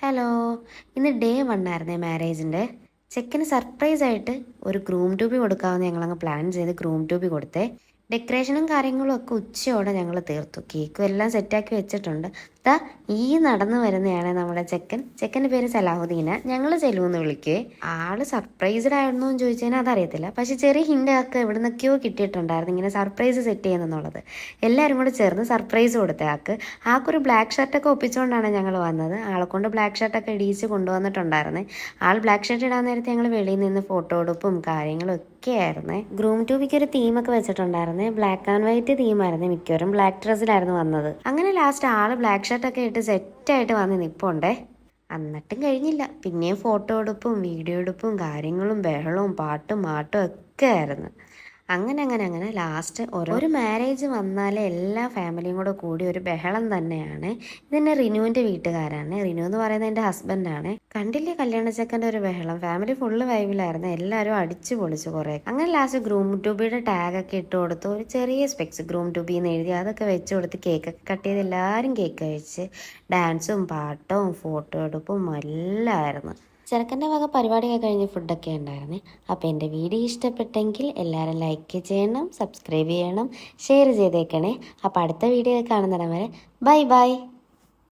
Hello, ഇന്ന് day 1 ആയിരുന്നേ മാരേജിൻ്റെ. ചെക്കന് സർപ്രൈസായിട്ട് ഒരു ഗ്രൂം ട്യൂബി കൊടുക്കാമെന്ന് ഞങ്ങളങ്ങ് പ്ലാൻ ചെയ്ത് ഗ്രൂം ട്യൂബി കൊടുത്തേ. ഡെക്കറേഷനും കാര്യങ്ങളും ഒക്കെ ഉച്ചയോടെ ഞങ്ങൾ തീർത്തു. കേക്കും എല്ലാം സെറ്റാക്കി വെച്ചിട്ടുണ്ട്. ദാ ഈ നടന്നു വരുന്നതാണ് നമ്മുടെ ചെക്കൻ്റെ പേര് സലാഹുദ്ദീന. ഞങ്ങൾ ചെല്ലുമെന്ന് വിളിക്കേ. ആള് സർപ്രൈസ്ഡ് ആയിരുന്നോ എന്ന് ചോദിച്ചു കഴിഞ്ഞാൽ അതറിയത്തില്ല. പക്ഷെ ചെറിയ ഹിൻ്റ് ആൾക്ക് എവിടെ നിന്നൊക്കെയോ കിട്ടിയിട്ടുണ്ടായിരുന്നു ഇങ്ങനെ സർപ്രൈസ് സെറ്റ് ചെയ്യുന്നെന്നുള്ളത്. എല്ലാവരും കൂടെ ചേർന്ന് സർപ്രൈസ് കൊടുത്തേ ആൾക്കൊരു ബ്ലാക്ക് ഷർട്ടൊക്കെ ഒപ്പിച്ചുകൊണ്ടാണ് ഞങ്ങൾ വന്നത്. ആളെ കൊണ്ട് ബ്ലാക്ക് ഷർട്ടൊക്കെ ഇടിയിച്ച് കൊണ്ടുവന്നിട്ടുണ്ടായിരുന്നേ. ആൾ ബ്ലാക്ക് ഷർട്ട് ഇടാൻ നേരത്തെ ഞങ്ങൾ വെളിയിൽ നിന്ന് ഫോട്ടോ എടുപ്പും കാര്യങ്ങളും ഒക്കെ ആയിരുന്നേ. ഗ്രൂം ട്യൂബിക്ക് ഒരു തീമൊക്കെ വെച്ചിട്ടുണ്ടായിരുന്നേ. ബ്ലാക്ക് ആൻഡ് വൈറ്റ് തീമായിരുന്നു. മിക്കവരും ബ്ലാക്ക് ഡ്രസ്സിലായിരുന്നു വന്നത്. അങ്ങനെ ലാസ്റ്റ് ആള് ബ്ലാക്ക് ഷർട്ടൊക്കെ ഇട്ട് സെറ്റായിട്ട് വന്ന് നിൽപ്പുണ്ടേ. എന്നിട്ടും കഴിഞ്ഞില്ല. പിന്നെയും ഫോട്ടോ എടുപ്പും വീഡിയോ എടുപ്പും കാര്യങ്ങളും ബഹളവും പാട്ടും മാട്ടും ഒക്കെ ആയിരുന്നു. അങ്ങനെ ലാസ്റ്റ് ഒരു മാരേജ് വന്നാലേ എല്ലാ ഫാമിലിയും കൂടെ കൂടി ഒരു ബഹളം തന്നെയാണ്. ഇതെന്നെ റിനുവിൻ്റെ വീട്ടുകാരാണ്. റിനു എന്ന് പറയുന്നത് എൻ്റെ ഹസ്ബൻഡാണ്. കണ്ടില്ലേ കല്യാണ ചെക്കൻ്റെ ഒരു ബഹളം. ഫാമിലി ഫുള്ള് വൈബിലായിരുന്നു. എല്ലാവരും അടിച്ചു പൊളിച്ചു കുറേ. അങ്ങനെ ലാസ്റ്റ് ഗ്രൂം ട്യൂബിയുടെ ടാഗൊക്കെ ഇട്ട് കൊടുത്തു. ഒരു ചെറിയ സ്പെക്സ് ഗ്രൂം ട്യൂബി എന്ന് എഴുതി അതൊക്കെ വെച്ച് കൊടുത്ത് കേക്കൊക്കെ കട്ട് ചെയ്ത് എല്ലാവരും കേക്ക് കഴിച്ച് ഡാൻസും പാട്ടും ഫോട്ടോ എടുപ്പും എല്ലാം ആയിരുന്നു. ചെറുക്കൻ്റെ വക പരിപാടിയൊക്കെ കഴിഞ്ഞ് ഫുഡൊക്കെ ഉണ്ടായിരുന്നേ. അപ്പോൾ എൻ്റെ വീഡിയോ ഇഷ്ടപ്പെട്ടെങ്കിൽ എല്ലാവരും ലൈക്ക് ചെയ്യണം, സബ്സ്ക്രൈബ് ചെയ്യണം, ഷെയർ ചെയ്തേക്കണേ. അപ്പോൾ അടുത്ത വീഡിയോ കാണുന്നിടം വരെ ബൈ ബൈ.